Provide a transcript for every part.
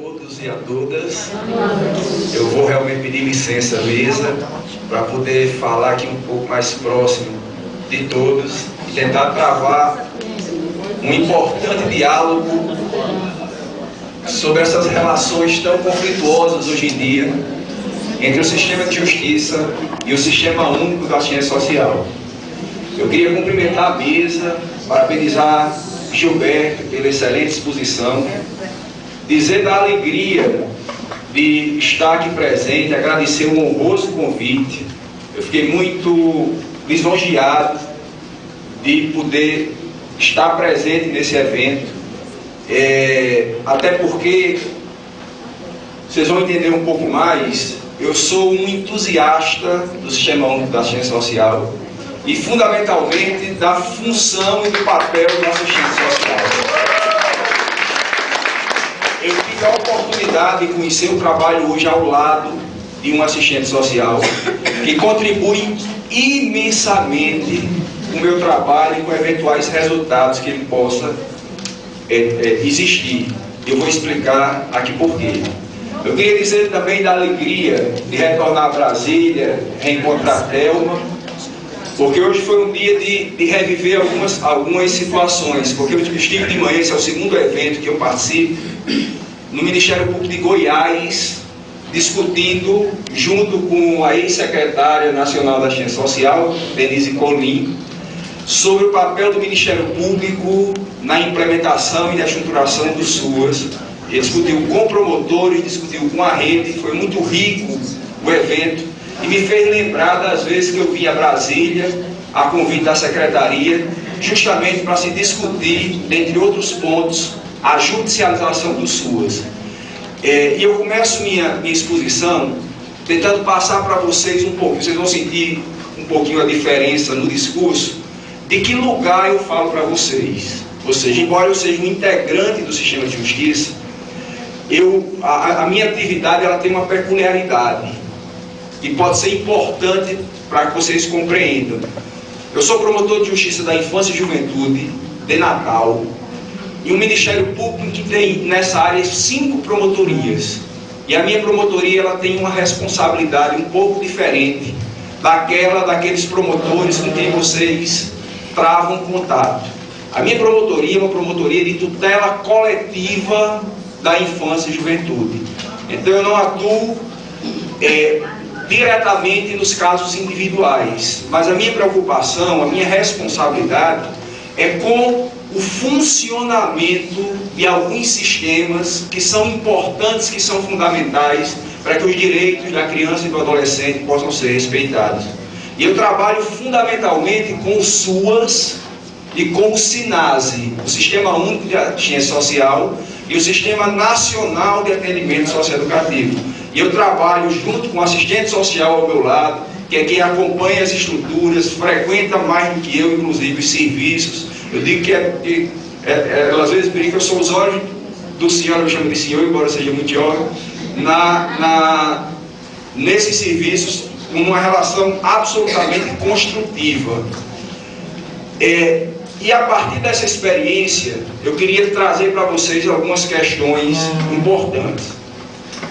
todos e a todas. Eu vou realmente pedir licença à mesa para poder falar aqui um pouco mais próximo de todos e tentar travar um importante diálogo sobre essas relações tão conflituosas hoje em dia entre o sistema de justiça e o sistema único da assistência social. Eu queria cumprimentar a mesa, parabenizar Gilberto pela excelente exposição, dizer da alegria de estar aqui presente, agradecer um honroso convite. Eu fiquei muito lisonjeado de poder estar presente nesse evento, até porque, vocês vão entender um pouco mais, eu sou um entusiasta do Sistema Único da Assistência Social e, fundamentalmente, da função e do papel da assistência social. Eu tive a oportunidade de conhecer o trabalho hoje ao lado de um assistente social que contribui imensamente com o meu trabalho e com eventuais resultados que ele possa existir. Eu vou explicar aqui por quê. Eu queria dizer também da alegria de retornar a Brasília, reencontrar a Thelma, porque hoje foi um dia de reviver algumas situações, porque eu estive de manhã, esse é o segundo evento que eu participo, no Ministério Público de Goiás, discutindo, junto com a ex-secretária nacional da Assistência Social, Denise Colim, sobre o papel do Ministério Público na implementação e na estruturação do SUAS. Ele discutiu com promotores, discutiu com a rede, foi muito rico o evento e me fez lembrar das vezes que eu vim a Brasília, a convite da Secretaria, justamente para se discutir, dentre outros pontos, a judicialização do SUAS. E eu começo minha exposição tentando passar para vocês um pouco, vocês vão sentir um pouquinho a diferença no discurso, de que lugar eu falo para vocês. Ou seja, embora eu seja um integrante do sistema de justiça, a minha atividade ela tem uma peculiaridade que pode ser importante para que vocês compreendam. Eu sou promotor de justiça da infância e juventude de Natal, e um Ministério Público que tem nessa área 5 promotorias. E a minha promotoria ela tem uma responsabilidade um pouco diferente daqueles promotores com quem vocês travam contato. A minha promotoria é uma promotoria de tutela coletiva da infância e juventude. Então eu não atuo diretamente nos casos individuais, mas a minha preocupação, a minha responsabilidade é com o funcionamento de alguns sistemas que são importantes, que são fundamentais para que os direitos da criança e do adolescente possam ser respeitados. E eu trabalho fundamentalmente com o SUAS e com o SINASE, o Sistema Único de Assistência Social e o Sistema Nacional de Atendimento Socioeducativo. E eu trabalho junto com o assistente social ao meu lado, que é quem acompanha as estruturas, frequenta mais do que eu, inclusive, os serviços. Eu digo que às vezes brinco, eu sou os olhos do senhor, eu chamo de senhor, embora seja muito jovem, nesses serviços, uma relação absolutamente construtiva. E a partir dessa experiência, eu queria trazer para vocês algumas questões importantes.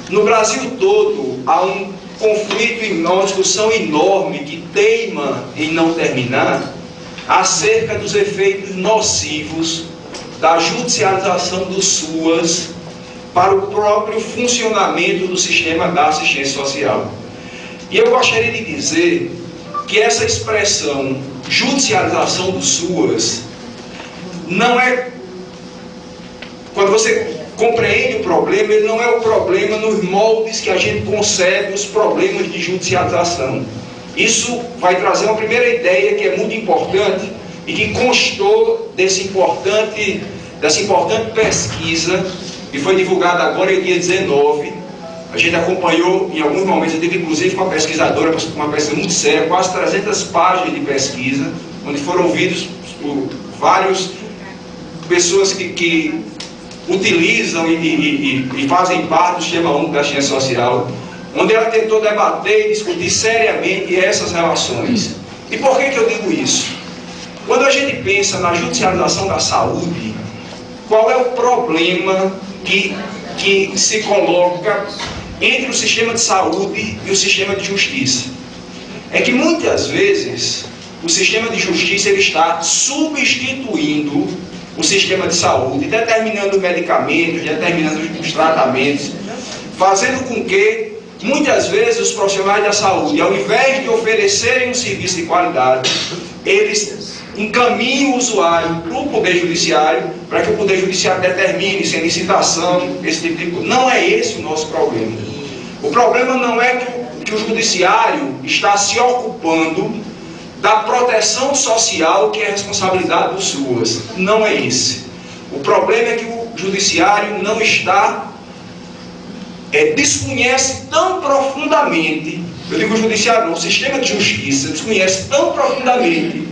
No Brasil todo, há um conflito e uma discussão enorme que teima em não terminar acerca dos efeitos nocivos da judicialização do SUAS para o próprio funcionamento do sistema da assistência social. E eu gostaria de dizer que essa expressão judicialização do SUAS não é, quando você compreende o problema, ele não é o problema nos moldes que a gente concebe os problemas de judicialização. Isso vai trazer uma primeira ideia que é muito importante e que constou dessa importante pesquisa que foi divulgada agora em dia 19. A gente acompanhou em alguns momentos, eu tive inclusive com uma pesquisadora, uma pesquisa muito séria, quase 300 páginas de pesquisa, onde foram ouvidos por várias pessoas que utilizam e fazem parte do Sistema Único da Assistência Social, onde ela tentou debater e discutir seriamente essas relações. E por que eu digo isso? Quando a gente pensa na judicialização da saúde, qual é o problema que que se coloca entre o sistema de saúde e o sistema de justiça. É que muitas vezes o sistema de justiça ele está substituindo o sistema de saúde, determinando medicamentos, determinando os tratamentos, fazendo com que muitas vezes os profissionais da saúde, ao invés de oferecerem um serviço de qualidade, eles encaminhem o usuário para o Poder Judiciário, para que o Poder Judiciário determine sem licitação, esse tipo de coisa. Não é esse o nosso problema. O problema não é que o Judiciário está se ocupando da proteção social, que é a responsabilidade dos SUAS. Não é esse. O problema é que o Judiciário não está, desconhece tão profundamente, eu digo o Judiciário não, o sistema de justiça desconhece tão profundamente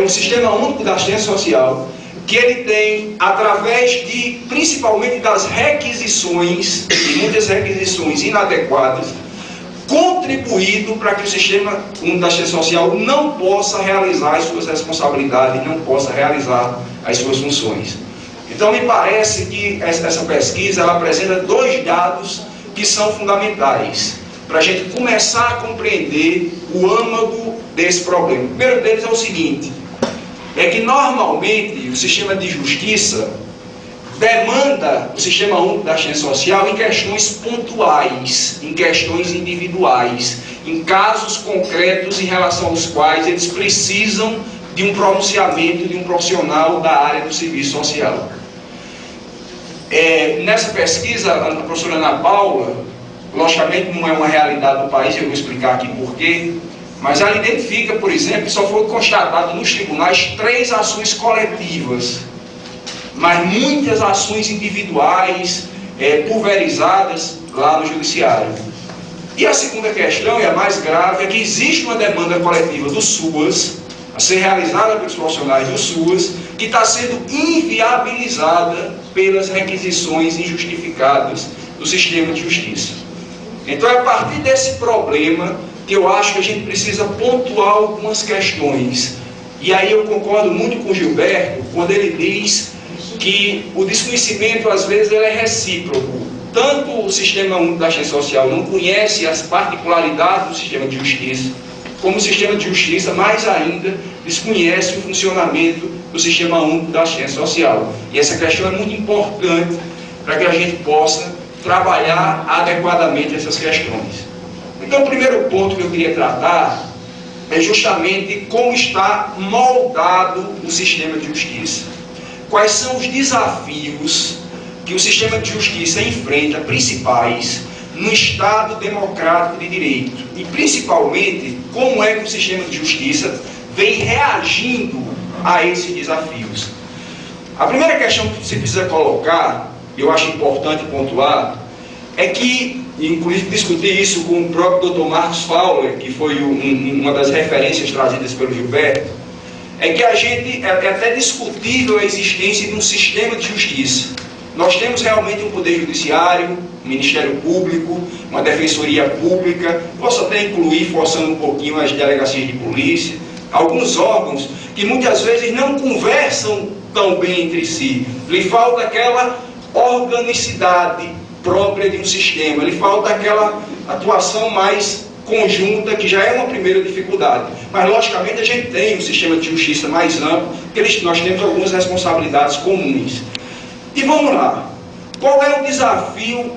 o Sistema Único da Assistência Social, que ele tem, através de, principalmente das requisições, e muitas requisições inadequadas, contribuído para que o Sistema Único da Assistência Social não possa realizar as suas responsabilidades, não possa realizar as suas funções. Então, me parece que essa pesquisa ela apresenta dois dados que são fundamentais para a gente começar a compreender o âmago desse problema. O primeiro deles é o seguinte, é que normalmente o sistema de justiça demanda o Sistema Único da Assistência Social em questões pontuais, em questões individuais, em casos concretos em relação aos quais eles precisam de um pronunciamento de um profissional da área do serviço social. Nessa pesquisa, a professora Ana Paula, logicamente não é uma realidade do país, eu vou explicar aqui porquê, mas ela identifica, por exemplo, que só foi constatado nos tribunais 3 ações coletivas, mas muitas ações individuais, pulverizadas lá no Judiciário. E a segunda questão, e a mais grave, é que existe uma demanda coletiva do SUAS, a ser realizada pelos profissionais do SUAS, que está sendo inviabilizada pelas requisições injustificadas do sistema de justiça. Então é a partir desse problema que eu acho que a gente precisa pontuar algumas questões. E aí eu concordo muito com o Gilberto, quando ele diz que o desconhecimento, às vezes, ele é recíproco. Tanto o Sistema Único da Assistência Social não conhece as particularidades do sistema de justiça, como o sistema de justiça, mais ainda, desconhece o funcionamento do Sistema Único da Assistência Social. E essa questão é muito importante para que a gente possa trabalhar adequadamente essas questões. Então, o primeiro ponto que eu queria tratar é justamente como está moldado o sistema de justiça. Quais são os desafios que o sistema de justiça enfrenta, principais, no Estado democrático de direito? E, principalmente, como é que o sistema de justiça vem reagindo a esses desafios? A primeira questão que você precisa colocar, eu acho importante pontuar, é que, inclusive discuti isso com o próprio Dr. Marcos Fowler, que foi uma das referências trazidas pelo Gilberto, é que é até discutível a existência de um sistema de justiça. Nós temos realmente um poder judiciário, um Ministério Público, uma Defensoria Pública, posso até incluir, forçando um pouquinho, as delegacias de polícia, alguns órgãos que muitas vezes não conversam tão bem entre si. Lhe falta aquela organicidade própria de um sistema, lhe falta aquela atuação mais conjunta, que já é uma primeira dificuldade. Mas, logicamente, a gente tem um sistema de justiça mais amplo, porque nós temos algumas responsabilidades comuns. E vamos lá. Qual é o desafio,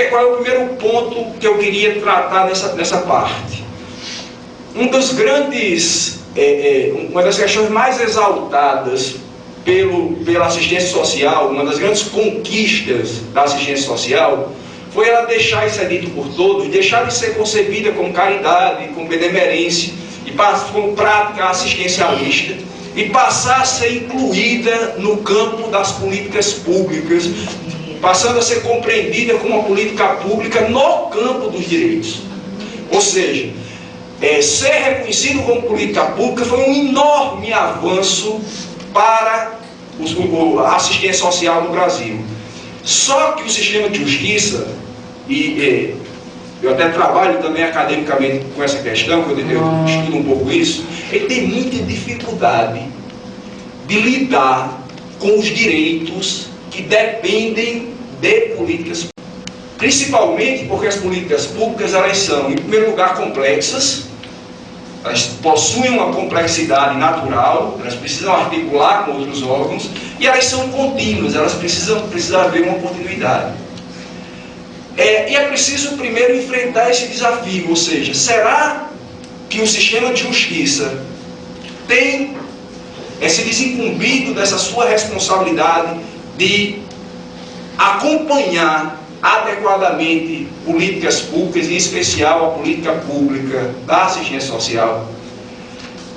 qual é o primeiro ponto que eu queria tratar nessa parte? Uma das questões mais exaltadas pela assistência social, uma das grandes conquistas da assistência social, foi ela deixar, isso é dito por todos, deixar de ser concebida como caridade, como benemerência, e como prática assistencialista, e passar a ser incluída no campo das políticas públicas, passando a ser compreendida como uma política pública no campo dos direitos. Ou seja, ser reconhecido como política pública foi um enorme avanço para a assistência social no Brasil. Só que o sistema de justiça, e eu até trabalho também academicamente com essa questão, eu estudo um pouco isso, ele tem muita dificuldade de lidar com os direitos que dependem de políticas principalmente porque as políticas públicas, elas são, em primeiro lugar, complexas, elas possuem uma complexidade natural, elas precisam articular com outros órgãos, e elas são contínuas, elas precisam haver uma continuidade. E é preciso primeiro enfrentar esse desafio, ou seja, será que o sistema de justiça tem se desincumbido dessa sua responsabilidade de acompanhar adequadamente políticas públicas, em especial a política pública da assistência social?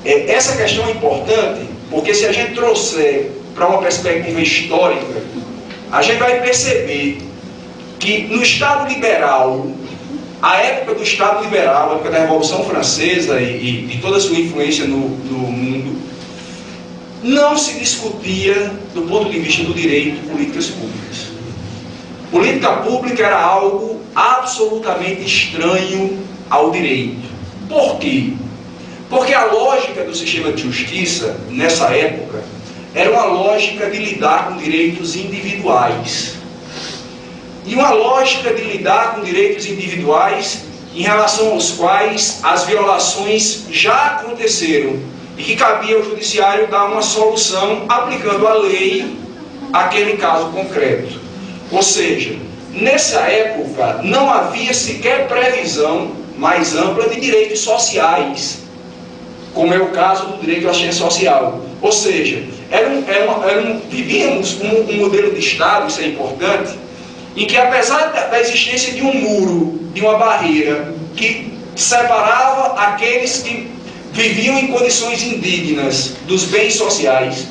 Essa questão é importante, porque se a gente trouxer para uma perspectiva histórica, a gente vai perceber que no Estado liberal, a época do Estado liberal, a época da Revolução Francesa e de toda a sua influência no mundo, não se discutia, do ponto de vista do direito, políticas públicas. Política pública era algo absolutamente estranho ao direito. Por quê? Porque a lógica do sistema de justiça, nessa época, era uma lógica de lidar com direitos individuais. E uma lógica de lidar com direitos individuais em relação aos quais as violações já aconteceram e que cabia ao judiciário dar uma solução aplicando a lei àquele caso concreto. Ou seja, nessa época não havia sequer previsão mais ampla de direitos sociais, como é o caso do direito à assistência social. Ou seja, vivíamos um modelo de Estado, isso é importante, em que apesar da existência de um muro, de uma barreira, que separava aqueles que viviam em condições indignas dos bens sociais,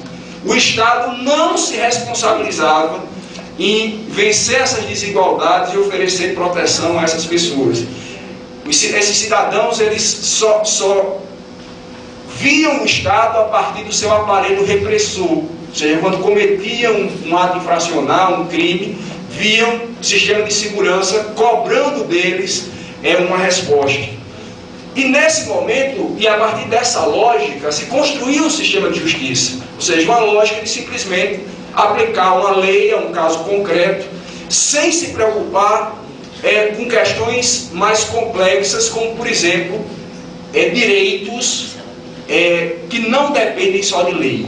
o Estado não se responsabilizava em vencer essas desigualdades e oferecer proteção a essas pessoas. Esses cidadãos, eles só viam o Estado a partir do seu aparelho repressor, ou seja, quando cometiam um ato infracional, um crime, viam o sistema de segurança cobrando deles uma resposta. E nesse momento, e a partir dessa lógica, se construiu o sistema de justiça, ou seja, uma lógica de simplesmente aplicar uma lei a um caso concreto, sem se preocupar com questões mais complexas, como, por exemplo, direitos que não dependem só de lei.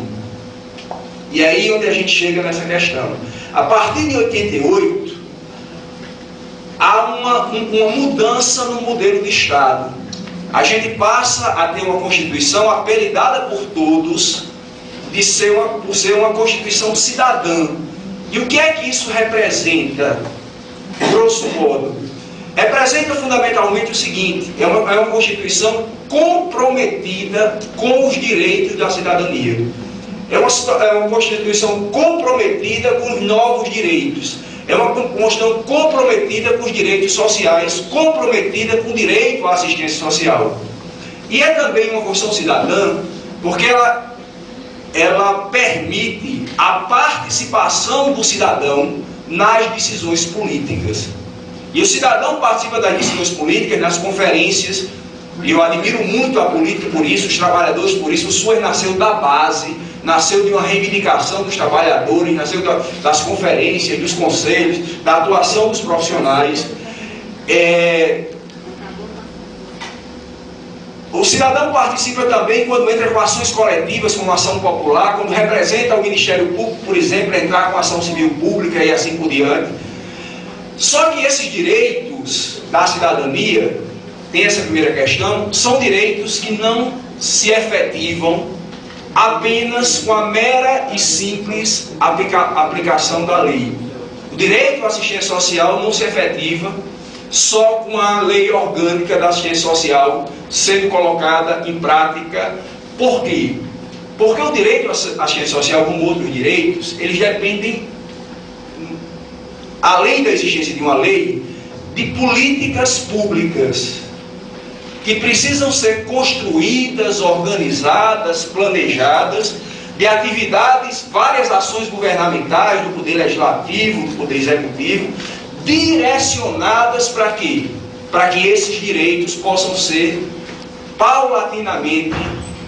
E aí onde a gente chega nessa questão. A partir de 88, há uma mudança no modelo de Estado. A gente passa a ter uma Constituição apelidada por todos por ser uma Constituição cidadã. E o que é que isso representa, grosso modo? Representa fundamentalmente o seguinte: é uma Constituição comprometida com os direitos da cidadania. É uma Constituição comprometida com os novos direitos. É uma Constituição comprometida com os direitos sociais, comprometida com o direito à assistência social. E é também uma Constituição cidadã, porque ela permite a participação do cidadão nas decisões políticas. E o cidadão participa das decisões políticas, nas conferências, e eu admiro muito a política por isso, os trabalhadores por isso. O SUAS nasceu da base, nasceu de uma reivindicação dos trabalhadores, nasceu das conferências, dos conselhos, da atuação dos profissionais. O cidadão participa também quando entra com ações coletivas, como ação popular, quando representa o Ministério Público, por exemplo, entrar com ação civil pública e assim por diante. Só que esses direitos da cidadania, tem essa primeira questão, são direitos que não se efetivam apenas com a mera e simples aplicação da lei. O direito à assistência social não se efetiva só com a lei orgânica da assistência social sendo colocada em prática. Por quê? Porque o direito à assistência social, como outros direitos, eles dependem, além da existência de uma lei, de políticas públicas que precisam ser construídas, organizadas, planejadas, de atividades, várias ações governamentais, do Poder Legislativo, do Poder Executivo, direcionadas para quê? Para que esses direitos possam ser paulatinamente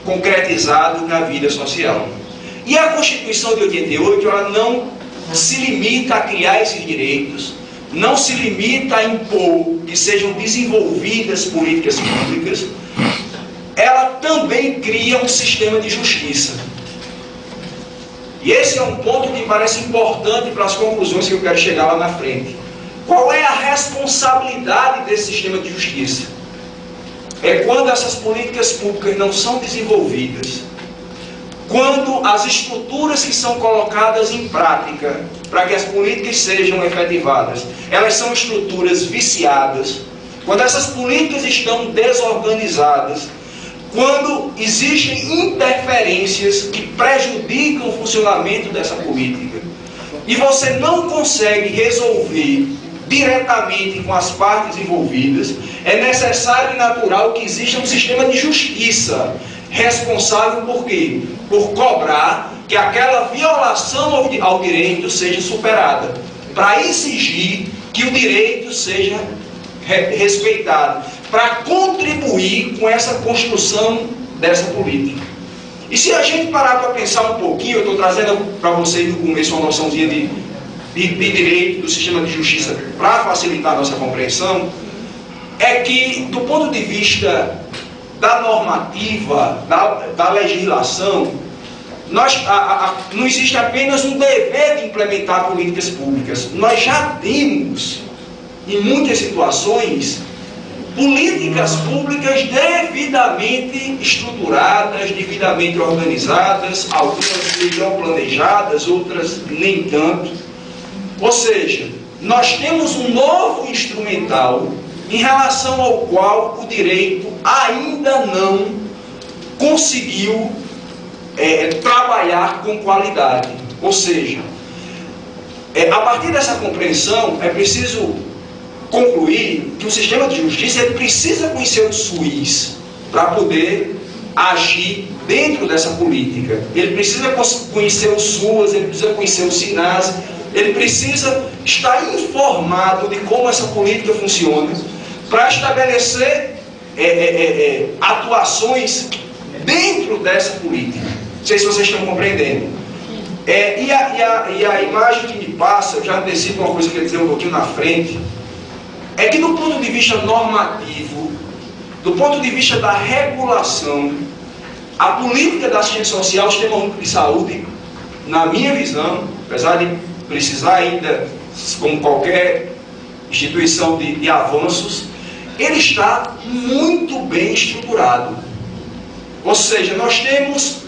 concretizados na vida social. E a Constituição de 88, ela não se limita a criar esses direitos, não se limita a impor que sejam desenvolvidas políticas públicas, ela também cria um sistema de justiça. E esse é um ponto que parece importante para as conclusões que eu quero chegar lá na frente. Qual é a responsabilidade desse sistema de justiça? É quando essas políticas públicas não são desenvolvidas, quando as estruturas que são colocadas em prática para que as políticas sejam efetivadas, elas são estruturas viciadas, quando essas políticas estão desorganizadas, quando existem interferências que prejudicam o funcionamento dessa política, e você não consegue resolver diretamente com as partes envolvidas, é necessário e natural que exista um sistema de justiça responsável por quê? Por cobrar que aquela violação ao direito seja superada, para exigir que o direito seja respeitado, para contribuir com essa construção dessa política. E se a gente parar para pensar um pouquinho, eu estou trazendo para vocês no começo uma noçãozinha de direito, do sistema de justiça, para facilitar a nossa compreensão, é que, do ponto de vista da normativa, da legislação, não existe apenas um dever de implementar políticas públicas. Nós já temos, em muitas situações, políticas públicas devidamente estruturadas, devidamente organizadas, algumas melhor planejadas, outras nem tanto. Ou seja, nós temos um novo instrumental em relação ao qual o direito ainda não conseguiu trabalhar com qualidade. Ou seja, a partir dessa compreensão, é preciso concluir que o sistema de justiça ele precisa conhecer o SUIS para poder agir dentro dessa política. Ele precisa conhecer o SUAS, ele precisa conhecer o SINASE, ele precisa estar informado de como essa política funciona para estabelecer atuações dentro dessa política. Não sei se vocês estão compreendendo. E a imagem que me passa, eu já antecipo uma coisa que eu ia dizer um pouquinho na frente, é que do ponto de vista normativo, do ponto de vista da regulação, a política da assistência social, o Sistema Único de Saúde, na minha visão, apesar de precisar ainda, como qualquer instituição de avanços, ele está muito bem estruturado. Ou seja, nós temos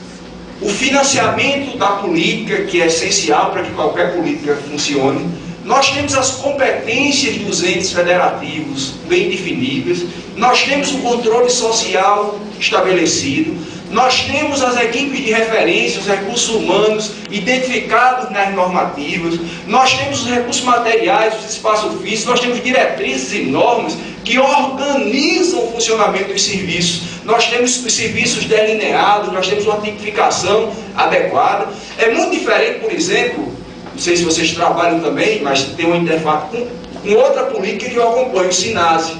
o financiamento da política, que é essencial para que qualquer política funcione. Nós temos as competências dos entes federativos bem definidas. Nós temos o controle social estabelecido. Nós temos as equipes de referência, os recursos humanos identificados nas normativas. Nós temos os recursos materiais, os espaços físicos. Nós temos diretrizes e normas que organizam o funcionamento dos serviços. Nós temos os serviços delineados, nós temos uma tipificação adequada. É muito diferente, por exemplo, não sei se vocês trabalham também, mas tem uma interface com outra política que eu acompanho, o SINASE,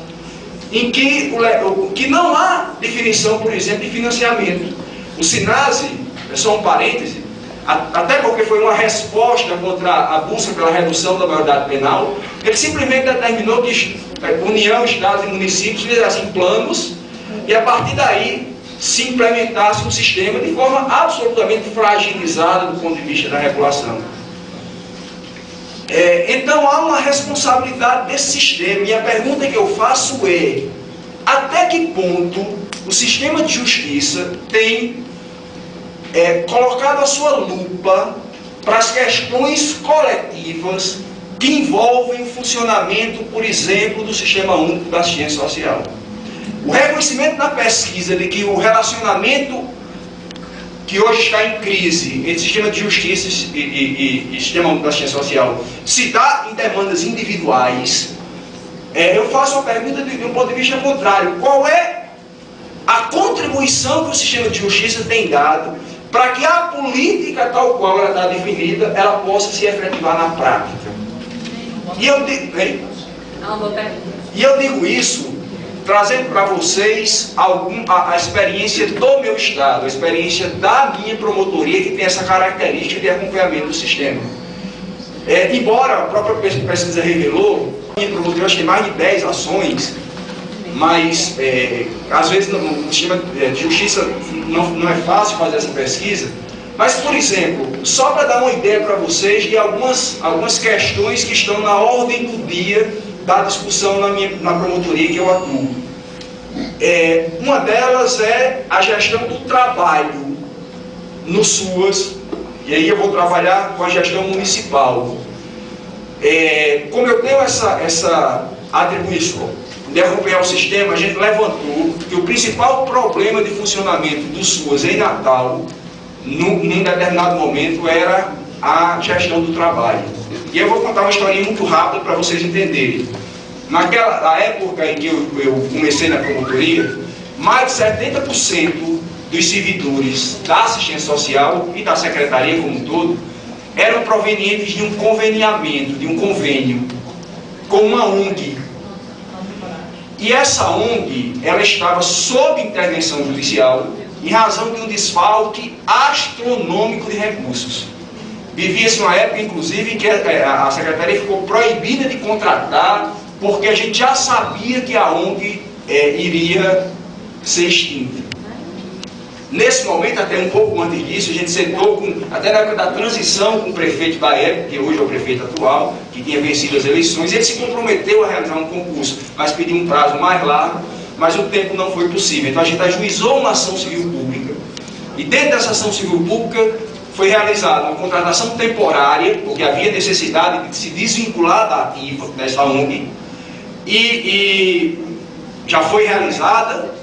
em que não há definição, por exemplo, de financiamento. O SINASE, é só um parêntese, até porque foi uma resposta contra a busca pela redução da maioridade penal, ele simplesmente determinou que União, Estados e municípios fizessem planos e a partir daí se implementasse um sistema de forma absolutamente fragilizada do ponto de vista da regulação. Então há uma responsabilidade desse sistema, e a pergunta que eu faço é: até que ponto o sistema de justiça tem colocado a sua lupa para as questões coletivas que envolvem o funcionamento, por exemplo, do Sistema Único da Assistência Social? O reconhecimento na pesquisa de que o relacionamento que hoje está em crise entre sistema de justiça e Sistema Único da Assistência Social se dá em demandas individuais, eu faço uma pergunta de um ponto de vista contrário: qual é a contribuição que o sistema de justiça tem dado para que a política tal qual ela está definida, ela possa se efetivar na prática? E eu digo isso trazendo para vocês a experiência do meu estado, a experiência da minha promotoria, que tem essa característica de acompanhamento do sistema. Embora a própria pesquisa revelou, eu acho que mais de 10 ações, mas às vezes no sistema de justiça não é fácil fazer essa pesquisa. Mas, por exemplo, só para dar uma ideia para vocês de algumas questões que estão na ordem do dia da discussão na promotoria que eu atuo. Uma delas é a gestão do trabalho no SUAS, e aí eu vou trabalhar com a gestão municipal. Como eu tenho essa atribuição de acompanhar o sistema, a gente levantou que o principal problema de funcionamento do SUAS em Natal, num determinado momento, era a gestão do trabalho. E eu vou contar uma historinha muito rápida para vocês entenderem. Na época em que eu comecei na promotoria, mais de 70% dos servidores da assistência social e da secretaria como um todo eram provenientes de um conveniamento, de um convênio com uma ONG. E essa ONG, ela estava sob intervenção judicial em razão de um desfalque astronômico de recursos. Vivia-se uma época, inclusive, em que a secretaria ficou proibida de contratar, porque a gente já sabia que a ONG iria ser extinta. Nesse momento, até um pouco antes disso, a gente sentou, até na época da transição com o prefeito da época, que hoje é o prefeito atual, que tinha vencido as eleições, ele se comprometeu a realizar um concurso, mas pediu um prazo mais largo, mas o tempo não foi possível. Então a gente ajuizou uma ação civil pública, e dentro dessa ação civil pública foi realizada uma contratação temporária, porque havia necessidade de se desvincular da ativa dessa ONG, e já foi realizada,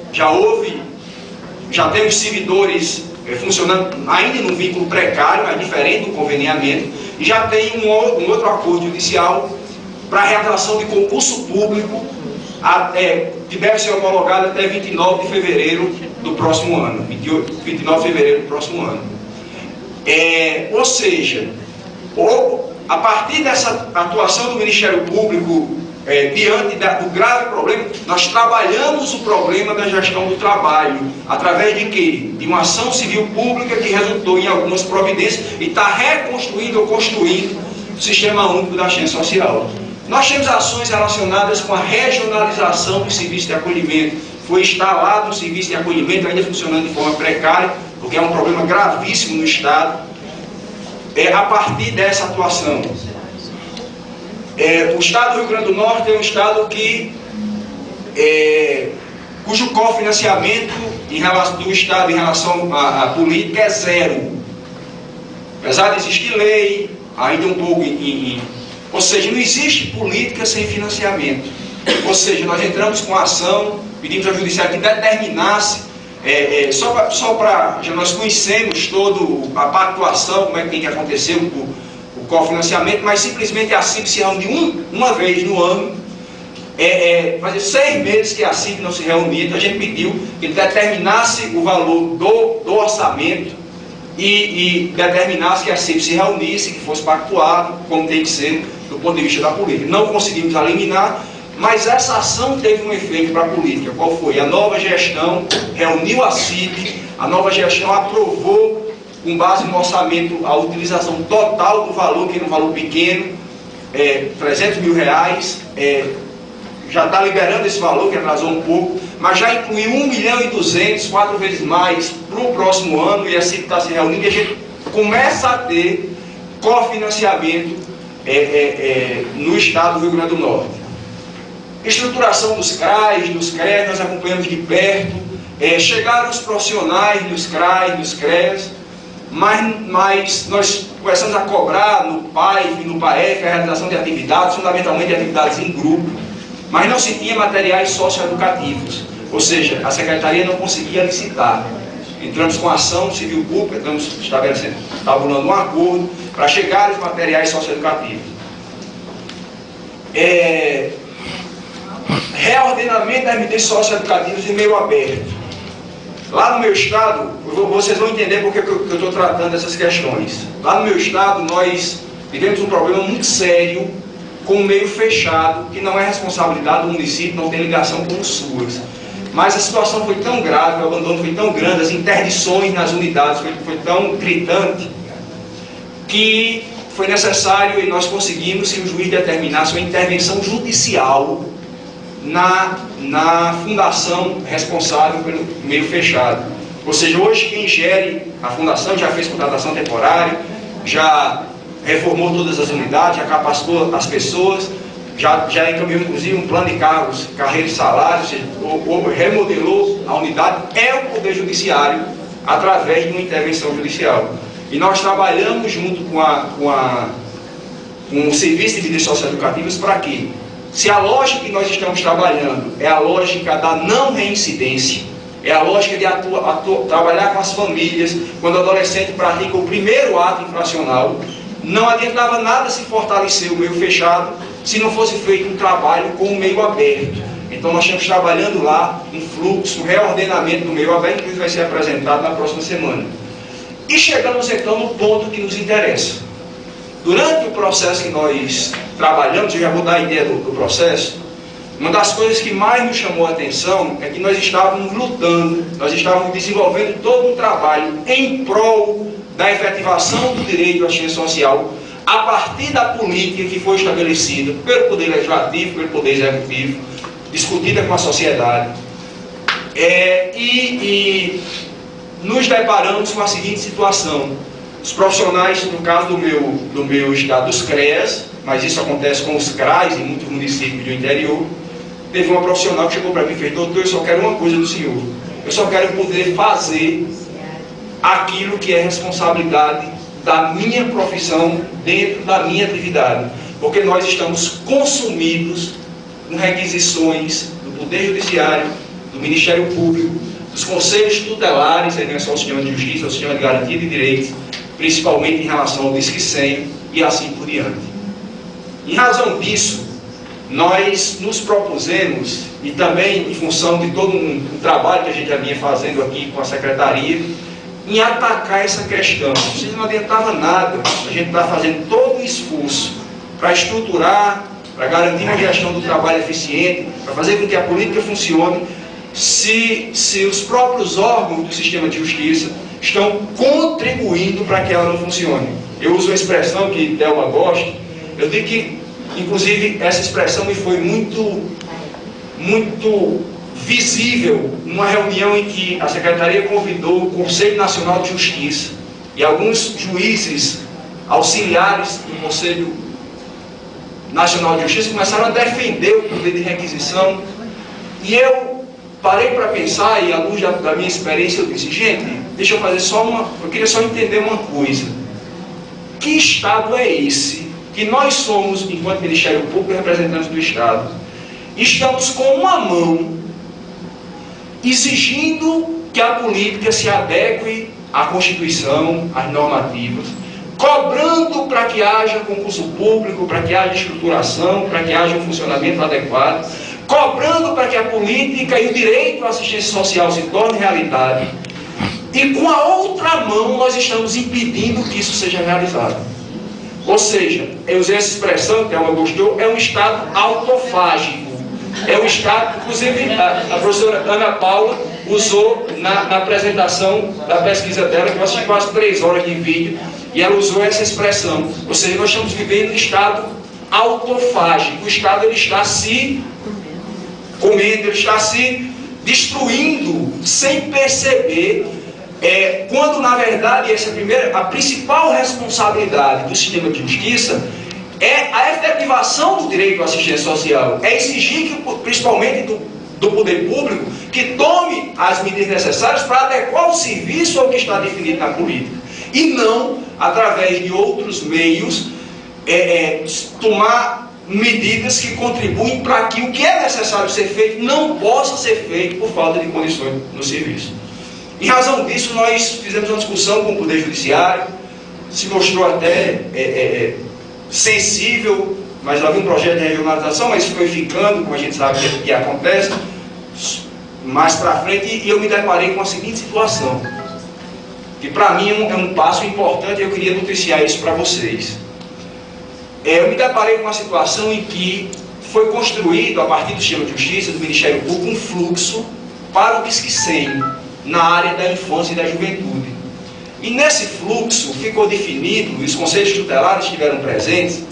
já temos servidores funcionando ainda num vínculo precário, mas diferente do conveniamento, e já tem um outro acordo judicial para a realização de concurso público, que deve ser homologado até 29 de fevereiro do próximo ano. 29 de fevereiro do próximo ano. Ou seja, a partir dessa atuação do Ministério Público, diante do grave problema, nós trabalhamos o problema da gestão do trabalho, através de quê? De uma ação civil pública que resultou em algumas providências e está reconstruindo ou construindo o sistema único da assistência social. Nós temos ações relacionadas com a regionalização do serviço de acolhimento. Foi instalado um serviço de acolhimento ainda funcionando de forma precária, porque é um problema gravíssimo no Estado. A partir dessa atuação, o Estado do Rio Grande do Norte é um Estado cujo cofinanciamento do Estado em relação à política é zero. Apesar de existir lei, ainda um pouco ou seja, não existe política sem financiamento. Ou seja, nós entramos com a ação, pedimos ao Judiciário que determinasse, já nós conhecemos toda a pactuação, como é que tem que acontecer o cofinanciamento, mas simplesmente a CIB se reúne uma vez no ano. Fazia 6 meses que a CIB não se reunia, então a gente pediu que ele determinasse o valor do orçamento e determinasse que a CIB se reunisse, que fosse pactuado, como tem que ser do ponto de vista da política. Não conseguimos eliminar, mas essa ação teve um efeito para a política. Qual foi? A nova gestão reuniu a CIB, a nova gestão aprovou, com base no orçamento, a utilização total do valor, que era um valor pequeno, 300 mil reais, já está liberando esse valor, que atrasou um pouco, mas já incluiu 1.200.000, 4 vezes mais, para o próximo ano, e a CIB está se reunindo, e a gente começa a ter cofinanciamento no Estado do Rio Grande do Norte. Estruturação dos CRAs, dos CREAs, nós acompanhamos de perto, chegaram os profissionais dos CRAs, dos CREAs, mas nós começamos a cobrar no PAIF, no PAEF, a realização de atividades, fundamentalmente de atividades em grupo, mas não se tinha materiais socioeducativos, ou seja, a Secretaria não conseguia licitar. Entramos com ação civil pública, estamos tabulando um acordo para chegar os materiais socioeducativos. Reordenamento das medidas socioeducativas em meio aberto. Lá no meu estado, vocês vão entender porque eu estou tratando dessas questões. Lá no meu estado, nós tivemos um problema muito sério com o meio fechado, que não é responsabilidade do município, não tem ligação com o SUAS. Mas a situação foi tão grave, o abandono foi tão grande, as interdições nas unidades foi tão gritante, que foi necessário e nós conseguimos que o juiz determinasse uma intervenção judicial na fundação responsável pelo meio fechado. Ou seja, hoje quem gere a fundação já fez contratação temporária, já reformou todas as unidades, já capacitou as pessoas, já encaminhou inclusive um plano de cargos, carreira e salários, ou remodelou a unidade, é o Poder Judiciário, através de uma intervenção judicial. E nós trabalhamos junto com o Serviço de Mídias Socioeducativas para quê? Se a lógica que nós estamos trabalhando é a lógica da não reincidência, é a lógica de trabalhar com as famílias, quando o adolescente pratica o primeiro ato infracional, não adiantava nada se fortalecer o meio fechado, se não fosse feito um trabalho com o meio aberto. Então nós estamos trabalhando lá um fluxo, um reordenamento do meio aberto, que vai ser apresentado na próxima semana. E chegamos então no ponto que nos interessa. Durante o processo que nós trabalhamos, eu já vou dar a ideia do processo, uma das coisas que mais nos chamou a atenção é que nós estávamos lutando, nós estávamos desenvolvendo todo um trabalho em prol da efetivação do direito à assistência social a partir da política que foi estabelecida pelo Poder Legislativo, pelo Poder Executivo, discutida com a sociedade. E nos deparamos com a seguinte situação. Os profissionais, no caso do meu estado, os CREAS, mas isso acontece com os CRAs em muitos municípios do interior, teve uma profissional que chegou para mim e fez: doutor, eu só quero uma coisa do senhor, eu só quero poder fazer aquilo que é responsabilidade da minha profissão dentro da minha atividade, porque nós estamos consumidos com requisições do Poder Judiciário, do Ministério Público, dos conselhos tutelares, aí não é só o sistema de justiça, é o sistema de garantia de direitos, principalmente em relação ao Disque 100 e assim por diante. Em razão disso, nós nos propusemos, e também em função de todo um trabalho que a gente já vinha fazendo aqui com a Secretaria, em atacar essa questão. Não adiantava nada a gente estar fazendo todo o esforço para estruturar, para garantir uma gestão do trabalho eficiente, para fazer com que a política funcione, se os próprios órgãos do sistema de justiça estão contribuindo para que ela não funcione. Eu uso uma expressão que Thelma gosta, eu digo que, inclusive, essa expressão me foi muito visível numa reunião em que a Secretaria convidou o Conselho Nacional de Justiça e alguns juízes auxiliares do Conselho Nacional de Justiça começaram a defender o poder de requisição, e eu parei para pensar, e à luz da minha experiência eu disse: gente, deixa eu fazer eu queria só entender uma coisa. Que Estado é esse que nós somos, enquanto Ministério Público, representantes do Estado, estamos com uma mão exigindo que a política se adeque à Constituição, às normativas, cobrando para que haja concurso público, para que haja estruturação, para que haja um funcionamento adequado, cobrando para que a política e o direito à assistência social se torne realidade, e com a outra mão nós estamos impedindo que isso seja realizado. Ou seja, eu usei essa expressão que ela gostou, é um Estado autofágico. É um Estado, inclusive a professora Ana Paula usou na apresentação da pesquisa dela, que eu assisti quase 3 horas de vídeo, e ela usou essa expressão. Ou seja, nós estamos vivendo um Estado autofágico. O Estado, ele está se comendo, ele está se destruindo sem perceber, quando na verdade a principal responsabilidade do sistema de justiça é a efetivação do direito à assistência social, é exigir que, principalmente do poder público, que tome as medidas necessárias para adequar o serviço ao que está definido na política, e não, através de outros meios, tomar medidas que contribuem para que o que é necessário ser feito não possa ser feito por falta de condições no serviço. Em razão disso, nós fizemos uma discussão com o Poder Judiciário, se mostrou até sensível, mas havia um projeto de regionalização, mas foi ficando, como a gente sabe que acontece, mais para frente, e eu me deparei com a seguinte situação, que para mim é um passo importante, e eu queria noticiar isso para vocês. Eu me deparei com uma situação em que foi construído, a partir do sistema de justiça, do Ministério Público, um fluxo para o Disque 100, na área da infância e da juventude. E nesse fluxo ficou definido, e os conselhos tutelares estiveram presentes,